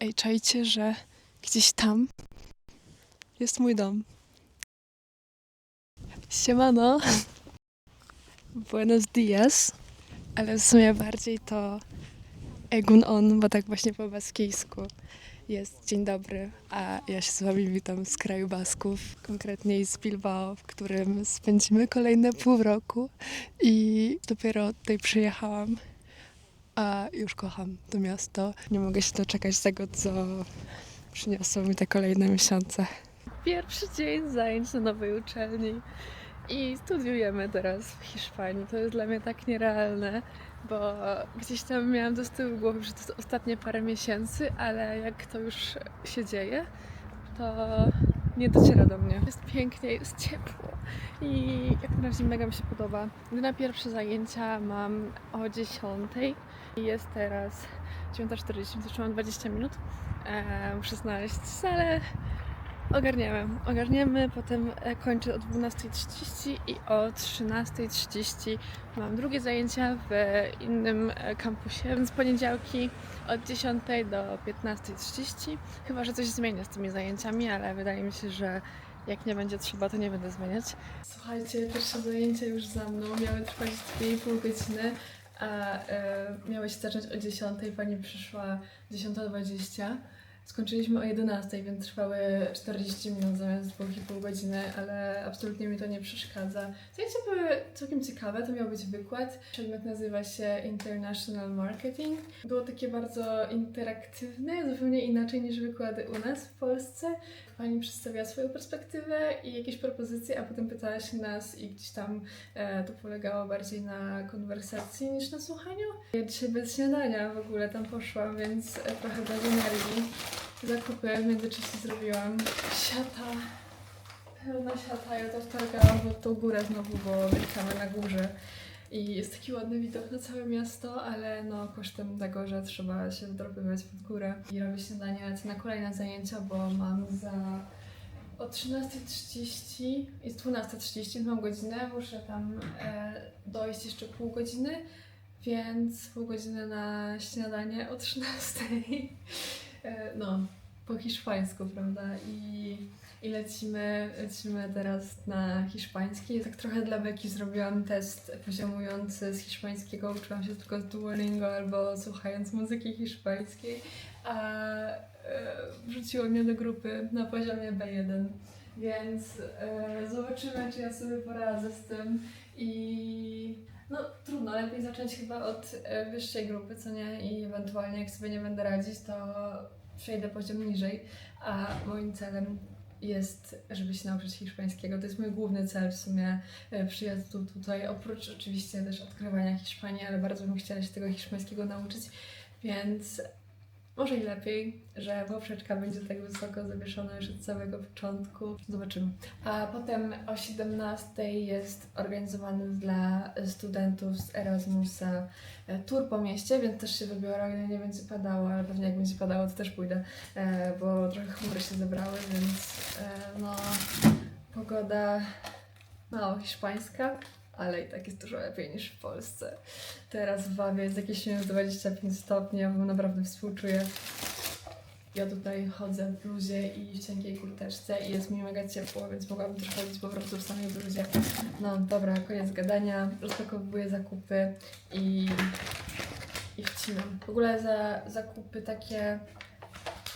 Ej, czajcie, że gdzieś tam jest mój dom. Siemano. Buenos dias. Ale w sumie bardziej to egun on, bo tak właśnie po baskijsku jest dzień dobry, a ja się z wami witam z kraju Basków, konkretniej z Bilbao, w którym spędzimy kolejne pół roku i dopiero tutaj przyjechałam, a już kocham to miasto. Nie mogę się doczekać tego, co przyniosą mi te kolejne miesiące. Pierwszy dzień zajęć na nowej uczelni i studiujemy teraz w Hiszpanii. To jest dla mnie tak nierealne, bo gdzieś tam miałam z tyłu głowy, że to jest ostatnie parę miesięcy, ale jak to już się dzieje, to nie dociera do mnie. Jest pięknie, jest ciepło i jak na razie mega mi się podoba. Na pierwsze zajęcia mam o 10:00 i jest teraz 9:40, więc mam 20 minut. Muszę znaleźć salę. Ogarniemy, potem kończę o 12:30 i o 13:30 mam drugie zajęcia w innym kampusie, więc poniedziałki od 10 do 15:30. Chyba że coś zmienię z tymi zajęciami, ale wydaje mi się, że jak nie będzie trzeba, to nie będę zmieniać. Słuchajcie, pierwsze zajęcia już za mną, miały trwać 2,5 godziny, a miały się zacząć o 10, pani przyszła 10:20. Skończyliśmy o 11, więc trwały 40 minut zamiast 2,5 godziny, ale absolutnie mi to nie przeszkadza. Zajęcia były całkiem ciekawe, to miał być wykład. Przedmiot nazywa się International Marketing. Było takie bardzo interaktywne, zupełnie inaczej niż wykłady u nas w Polsce. Pani przedstawiała swoją perspektywę i jakieś propozycje, a potem pytała się nas i gdzieś tam to polegało bardziej na konwersacji niż na słuchaniu. Ja dzisiaj bez śniadania w ogóle tam poszłam, więc trochę bez energii. Zakupy w międzyczasie zrobiłam. Siata. Pełna siata. Ja to wtargałam w tą górę znowu, bo mieszkamy na górze. I jest taki ładny widok na całe miasto, ale no kosztem tego, że trzeba się wdropywać pod górę. I robię śniadanie, lecę na kolejne zajęcia, bo mam o 13:30 i 12:30 mam godzinę, muszę tam dojść jeszcze pół godziny, więc pół godziny na śniadanie o 13:00. No, po hiszpańsku, prawda? I lecimy teraz na hiszpański. Tak trochę dla beki zrobiłam test poziomujący z hiszpańskiego. Uczyłam się tylko z Duolingo albo słuchając muzyki hiszpańskiej, a wrzuciło mnie do grupy na poziomie B1. Więc zobaczymy, czy ja sobie poradzę z tym i no trudno, lepiej zacząć chyba od wyższej grupy, co nie? I ewentualnie jak sobie nie będę radzić, to przejdę poziom niżej, a moim celem jest, żeby się nauczyć hiszpańskiego. To jest mój główny cel w sumie przyjazdu tutaj, oprócz oczywiście też odkrywania Hiszpanii, ale bardzo bym chciała się tego hiszpańskiego nauczyć, więc może i lepiej, że poprzeczka będzie tak wysoko zawieszona już od samego początku. Zobaczymy. A potem o 17 jest organizowany dla studentów z Erasmusa tour po mieście, więc też się wybiorę, o ile nie będzie padało, ale pewnie jak będzie padało, to też pójdę, bo trochę chmury się zebrały, więc no pogoda mało hiszpańska, ale i tak jest dużo lepiej niż w Polsce. Teraz w Wawie jest jakieś minus 25 stopni, ja wam naprawdę współczuję. Ja tutaj chodzę w bluzie i w cienkiej kurteczce i jest mi mega ciepło, więc mogłabym też chodzić po prostu w samej bluzie. No dobra, koniec gadania, rozpakowuję zakupy i wcinam. W ogóle za zakupy takie...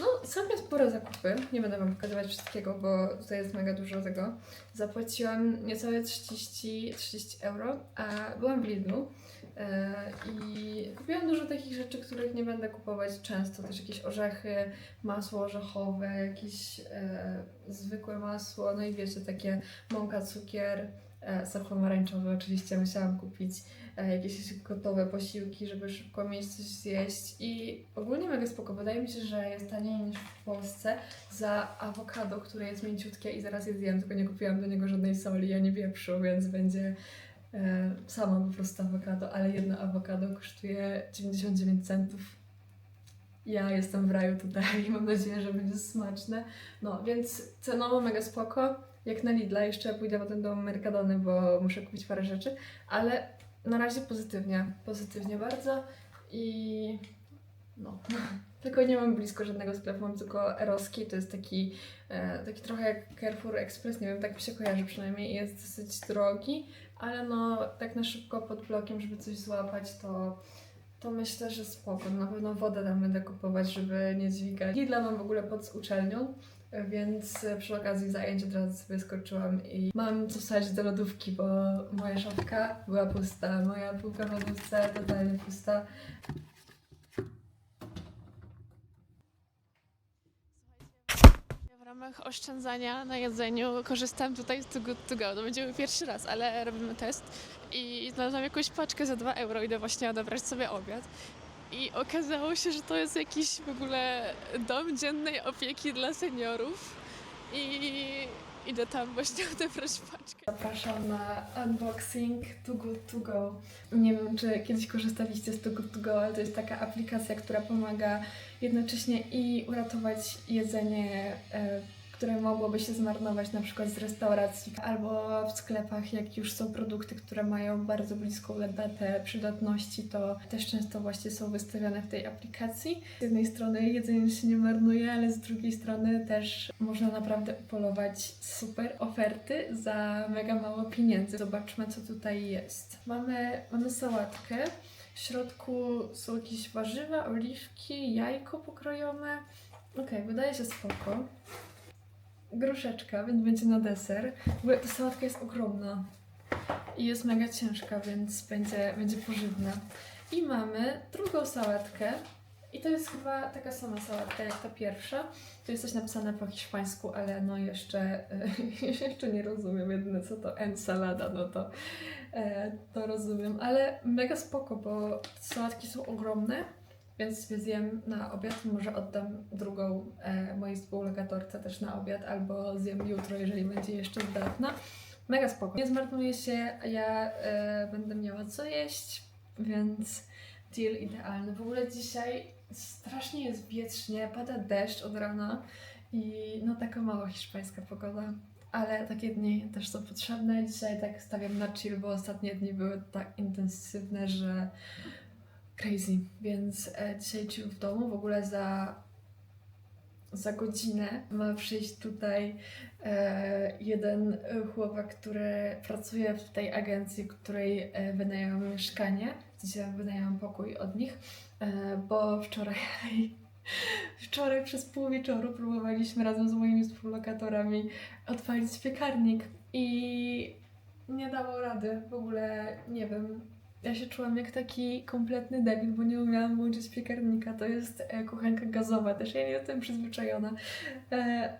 No, całkiem spore zakupy. Nie będę wam pokazywać wszystkiego, bo tutaj jest mega dużo tego. Zapłaciłam niecałe 30 euro, a byłam w Lidlu i kupiłam dużo takich rzeczy, których nie będę kupować często. Też jakieś orzechy, masło orzechowe, jakieś zwykłe masło, no i wiecie, takie mąka, cukier, sok pomarańczowy oczywiście musiałam kupić. Jakieś gotowe posiłki, żeby szybko mieć coś zjeść i ogólnie mega spoko. Wydaje mi się, że jest taniej niż w Polsce za awokado, które jest mięciutkie i zaraz je zjem, tylko nie kupiłam do niego żadnej soli ani wieprzu, więc będzie sama po prostu awokado, ale jedno awokado kosztuje 99 centów. Ja jestem w raju tutaj i mam nadzieję, że będzie smaczne. No, więc cenowo mega spoko. Jak na Lidla, jeszcze pójdę potem do Mercadony, bo muszę kupić parę rzeczy, ale na razie pozytywnie bardzo i No. Tylko nie mam blisko żadnego sklepu, mam tylko Eroski, to jest taki trochę jak Carrefour Express, nie wiem, tak mi się kojarzy przynajmniej i jest dosyć drogi, ale no tak na szybko pod blokiem, żeby coś złapać, to myślę, że spoko. Na pewno wodę tam będę kupować, żeby nie dźwigać. Lidla mam w ogóle pod uczelnią, więc przy okazji zajęć od razu sobie skoczyłam i mam co wsadzić do lodówki, bo moja szafka była pusta, moja półka w lodówce totalnie pusta. Ja w ramach oszczędzania na jedzeniu korzystam tutaj z Too Good To Go. To będzie mój pierwszy raz, ale robimy test i znalazłam jakąś paczkę za 2 euro. Idę właśnie odebrać sobie obiad. I okazało się, że to jest jakiś w ogóle dom dziennej opieki dla seniorów. I idę tam właśnie odebrać paczkę. Zapraszam na unboxing Too Good To Go. Nie wiem, czy kiedyś korzystaliście z Too Good To Go, ale to jest taka aplikacja, która pomaga jednocześnie i uratować jedzenie, które mogłoby się zmarnować na przykład z restauracji albo w sklepach, jak już są produkty, które mają bardzo bliską datę przydatności, to też często właśnie są wystawione w tej aplikacji. Z jednej strony jedzenie się nie marnuje, ale z drugiej strony też można naprawdę upolować super oferty za mega mało pieniędzy. Zobaczmy, co tutaj jest. Mamy sałatkę. W środku są jakieś warzywa, oliwki, jajko pokrojone. Okej, wydaje się spoko. Gruszeczka, więc będzie na deser. W ogóle ta sałatka jest ogromna i jest mega ciężka, więc będzie pożywna. I mamy drugą sałatkę i to jest chyba taka sama sałatka jak ta pierwsza. Tu jest coś napisane po hiszpańsku, ale no jeszcze nie rozumiem. Jedyne co to ensalada, no to rozumiem. Ale mega spoko, bo sałatki są ogromne. Więc sobie zjem na obiad, może oddam drugą mojej współlokatorce też na obiad, albo zjem jutro, jeżeli będzie jeszcze zdatna. Mega spoko. Nie zmarnuje się, a ja będę miała co jeść, więc deal idealny. W ogóle dzisiaj strasznie jest wietrznie, pada deszcz od rana i no taka mała hiszpańska pogoda. Ale takie dni też są potrzebne. Dzisiaj tak stawiam na chill, bo ostatnie dni były tak intensywne, że crazy, więc dzisiaj chill w domu. W ogóle za godzinę ma przyjść tutaj jeden chłopak, który pracuje w tej agencji, której wynajęłam mieszkanie. Dzisiaj wynajęłam pokój od nich, bo wczoraj przez pół wieczoru próbowaliśmy razem z moimi współlokatorami odpalić piekarnik i nie dało rady. W ogóle nie wiem. Ja się czułam jak taki kompletny debil, bo nie umiałam włączyć piekarnika. To jest kuchenka gazowa, też ja nie jestem przyzwyczajona.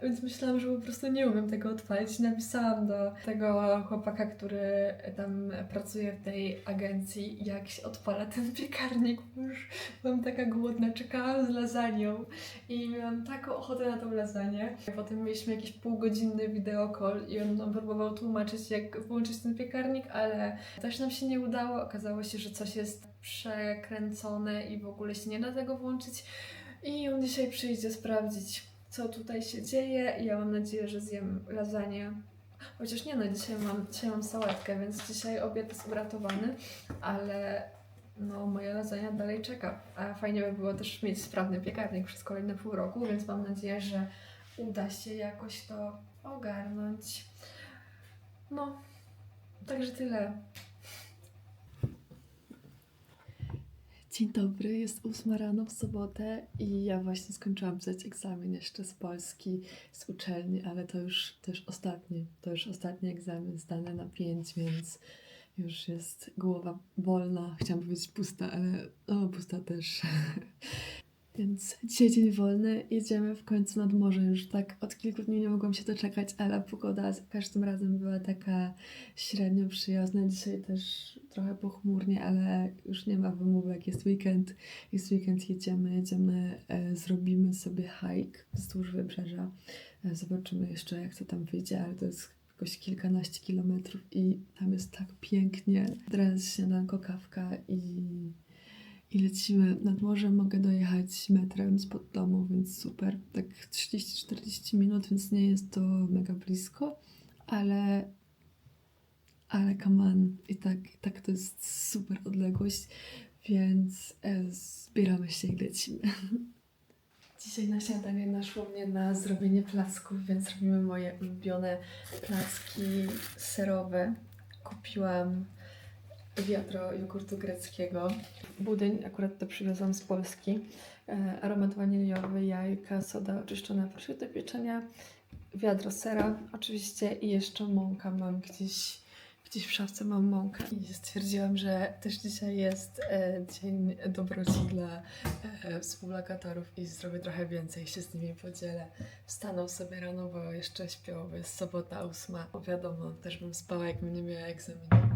Więc myślałam, że po prostu nie umiem tego odpalić. Napisałam do tego chłopaka, który tam pracuje w tej agencji, jak się odpala ten piekarnik, bo już byłam taka głodna, czekałam z lasagną i miałam taką ochotę na tą lasagne. Potem mieliśmy jakiś półgodzinny wideokol i on nam próbował tłumaczyć, jak włączyć ten piekarnik, ale też nam się nie udało. Okazało się, że coś jest przekręcone i w ogóle się nie da tego włączyć. I on dzisiaj przyjdzie sprawdzić, co tutaj się dzieje i ja mam nadzieję, że zjem lasagne. Chociaż nie no, dzisiaj mam sałatkę, więc dzisiaj obiad jest uratowany, ale no moja lasagna dalej czeka. A fajnie by było też mieć sprawny piekarnik przez kolejne pół roku, więc mam nadzieję, że uda się jakoś to ogarnąć. No, także tyle. Dzień dobry, jest 8 rano w sobotę i ja właśnie skończyłam pisać egzamin jeszcze z Polski, z uczelni, ale to już ostatni egzamin zdany na 5, więc już jest głowa wolna. Chciałam powiedzieć pusta, ale pusta też. Więc dzisiaj dzień wolny, jedziemy w końcu nad morze. Już tak od kilku dni nie mogłam się doczekać, ale pogoda za każdym razem była taka średnio przyjazna. Dzisiaj też trochę pochmurnie, ale już nie ma wymówek. Jest weekend, jedziemy, zrobimy sobie hike wzdłuż wybrzeża. Zobaczymy jeszcze, jak to tam wyjdzie, ale to jest jakoś kilkanaście kilometrów i tam jest tak pięknie. Teraz śniadanko, kawka i lecimy nad morze. Mogę dojechać metrem spod domu, więc super. Tak 30-40 minut, więc nie jest to mega blisko, ale come on. I tak to jest super odległość, więc zbieramy się i lecimy. Dzisiaj na śniadanie naszło mnie na zrobienie placków, więc robimy moje ulubione placki serowe. Kupiłam wiadro jogurtu greckiego. Budyń, akurat to przywiozłam z Polski. Aromat waniliowy, jajka, soda oczyszczona, proszek do pieczenia, wiadro sera oczywiście i jeszcze mąka mam gdzieś w szafce mam mąkę i stwierdziłam, że też dzisiaj jest dzień dobroci dla współlokatorów i zrobię trochę więcej, się z nimi podzielę. Wstaną sobie rano, bo jeszcze śpią, bo jest sobota 8. Wiadomo, też bym spała, jakbym nie miała egzaminu.